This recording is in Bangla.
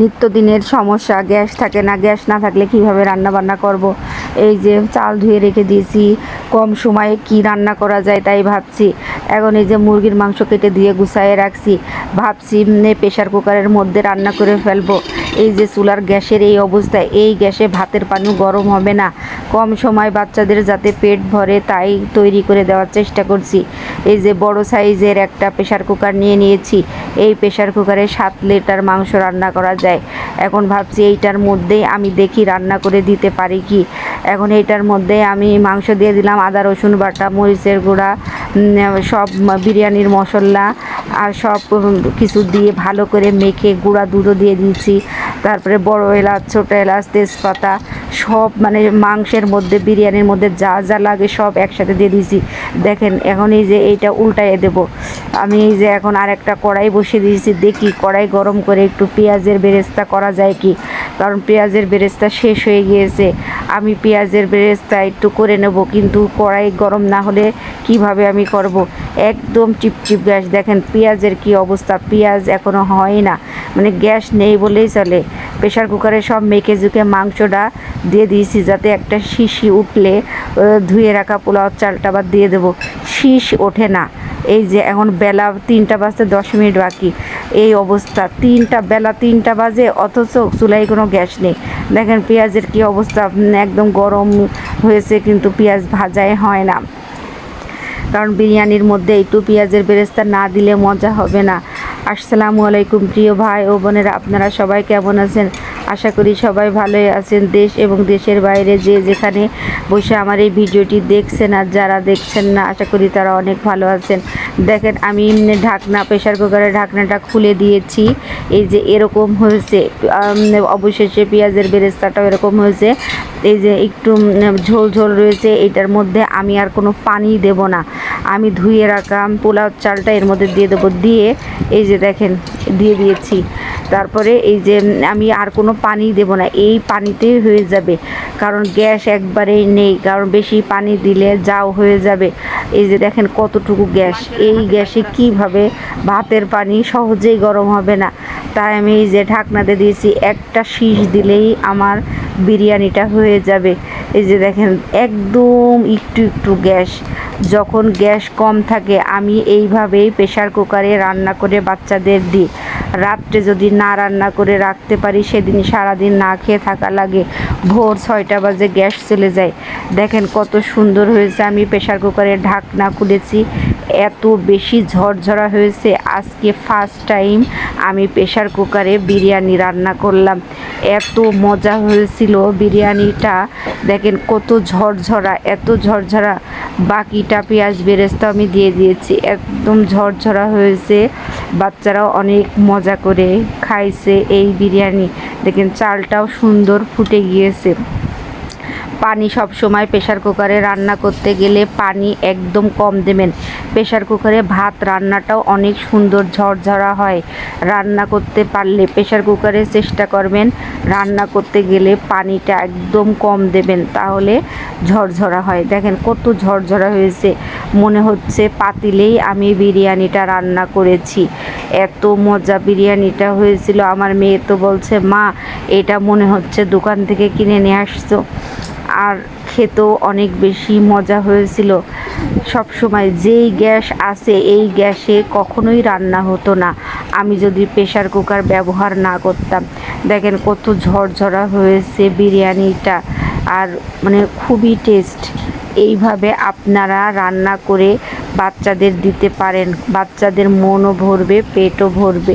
নিত্যদিনের সমস্যা, গ্যাস থাকে না, গ্যাস না থাকলে কিভাবে রান্না বান্না করব। এই যে চাল ধুয়ে রেখে দিয়েছি, কম সময়ে কি রান্না করা যায় তাই ভাবছি। এখন এই যে মুরগির মাংস কেটে ধুয়ে গুছায়ে রাখছি, ভাবছি প্রেশার কুকারের মধ্যে রান্না করে ফেলবো। এই যে চুলার গ্যাসের এই অবস্থা, এই গ্যাসে ভাতের পানি গরম হবে না। কম সময় বাচ্চাদের যাতে পেট ভরে তাই তৈরি করে দেওয়ার চেষ্টা করছি। এই যে বড় সাইজের একটা প্রেশার কুকার নিয়ে নিয়েছি। এই প্রেশার কুকারে 7 লিটার মাংস রান্না করা যায়। এখন ভাবছি এইটার মধ্যেই আমি দেখি রান্না করে দিতে পারি কি। এখন এইটার মধ্যে আমি মাংস দিয়ে দিলাম, আদা রসুন বাটা, মরিচের গুঁড়া, সব বিরিয়ানির মশলা আর সব কিছু দিয়ে ভালো করে মেখে গুঁড়া দুধও দিয়ে দিয়েছি। তারপরে বড় এলাচ, ছোটো এলাচ, তেজপাতা সব মাংসের মধ্যে, বিরিয়ানির মধ্যে যা যা লাগে সব একসাথে দিয়ে দিয়েছি। দেখেন এখন এই যে এইটা উল্টাইয়ে দেব আমি। এই যে এখন আরেকটা কড়াই বসিয়ে দিয়েছি, দেখি কড়াই গরম করে একটু পেঁয়াজের বেরেস্তা করা যায় কি। কারণ পেঁয়াজের বেরেস্তা শেষ হয়ে গিয়েছে। আমি পেঁয়াজের বেরেস্তা একটু করে নেব, কিন্তু কড়াই গরম না হলে কিভাবে আমি করব। একদম টিপটিপ গ্যাস। দেখেন পেঁয়াজের কি অবস্থা, পেঁয়াজ এখনও হয় না, গ্যাস নেই বলেই চলে। প্রেশার কুকারে সব মেখে ঝুঁকে মাংসটা দিয়ে দিয়েছি, যাতে একটা শিশি উঠলে ধুয়ে রাখা পোলাও চালটা আবার দিয়ে দেবো। শীষ ওঠে না। এই যে এখন বেলা 3টা বাজতে 10 মিনিট বাকি, এই অবস্থা। বেলা 3টা বাজে, অথচ চুলায় কোনো গ্যাস নেই। দেখেন পেঁয়াজের কি অবস্থা, একদম গরম হয়েছে, কিন্তু পেঁয়াজ ভাজাই হয় না। কারণ বিরিয়ানির মধ্যে একটু পেঁয়াজের বেরেস্তা না দিলে মজা হবে না। আসসালামু আলাইকুম প্রিয় ভাই ও বোনেরা, আপনারা সবাই কেমন আছেন? আশা করি সবাই ভালোই আছেন। দেশ এবং দেশের বাইরে যে যেখানে বসে আমার এই ভিডিওটি দেখছেন, আর যারা দেখছেন না আশা করি তারা অনেক ভালো আছেন। দেখেন আমি প্রেশার কুকারের ঢাকনাটা খুলে দিয়েছি। এই যে এরকম হয়েছে, অবশেষে পেঁয়াজের বেরেস্তাটাও এরকম হয়েছে। এই যে একটু ঝোল ঝোল রয়েছে। এটার মধ্যে আমি আর কোনো পানি দেব না, আমি ধুয়ে রাখা পোলাও চালটা এর মধ্যে দিয়ে দেবো। দিয়ে এই যে দেখেন দিয়ে দিয়েছি। তারপরে এই যে আমি আর কোনো পানি দেব না, এই পানিতেই হয়ে যাবে। কারণ গ্যাস একবারেই নেই, কারণ বেশি পানি দিলে যাও হয়ে যাবে। এই যে দেখেন কতটুকু গ্যাস, এই গ্যাসে কিভাবে ভাতের পানি সহজেই গরম হবে না। তাই আমি এই যে ঢাকনাতে দিয়েছি, একটা শীষ দিলেই আমার বিরিয়ানিটা হয়ে যাবে। এই যে দেখেন একদম একটু একটু গ্যাস। যখন গ্যাস কম থাকে আমি এইভাবেই প্রেশার কুকারে রান্না করে বাচ্চাদের দিই। রাত্রে যদি না রান্না করে রাখতে পারি, সেদিন সারাদিন না খেয়ে থাকা লাগে। ভোর 6টা বাজে গ্যাস চলে যায়। দেখেন কত সুন্দর হয়েছে। আমি প্রেশার কুকারের ঢাকনা খুলেছি, এত বেশি ঝরঝরা হয়েছে। আজকে ফার্স্ট টাইম আমি প্রেশার কুকারে বিরিয়ানি রান্না করলাম, এত মজা হয়েছিল বিরিয়ানিটা। দেখেন কত ঝরঝরা, এত ঝরঝরা। বাকিটা পেঁয়াজ বেরেস্তা আমি দিয়ে দিয়েছি, একদম ঝরঝরা হয়েছে। বাচ্চারাও অনেক মজা করে খাইছে এই বিরিয়ানি। দেখেন চালটাও সুন্দর ফুটে গিয়েছে। পানি সব সময় প্রেশার কুকারে রান্না করতে গেলে পানি একদম কম দেবেন। প্রেশার কুকারে ভাত রান্নাটাও অনেক সুন্দর ঝরঝরা হয়। রান্না করতে পারলে প্রেশার কুকারে চেষ্টা করবেন রান্না করতে গেলে পানিটা একদম কম দেবেন, তাহলে ঝরঝরা হয়। দেখেন কত ঝরঝরা হয়েছে, মনে হচ্ছে পাতিলেই আমি বিরিয়ানিটা রান্না করেছি। এত মজা বিরিয়ানিটা হয়েছিল। আমার মেয়ে তো বলছে, মা এটা মনে হচ্ছে দোকান থেকে কিনে নিয়ে আসছো। আর খেতেও অনেক বেশি মজা হয়েছিল। সব সময় যেই গ্যাস আছে এই গ্যাসে কখনোই রান্না হতো না আমি যদি প্রেশার কুকার ব্যবহার না করতাম। দেখেন কত ঝরঝরা হয়েছে বিরিয়ানিটা, আর খুবই টেস্ট। এইভাবে আপনারা রান্না করে বাচ্চাদের দিতে পারেন, বাচ্চাদের মনও ভরবে, পেটও ভরবে।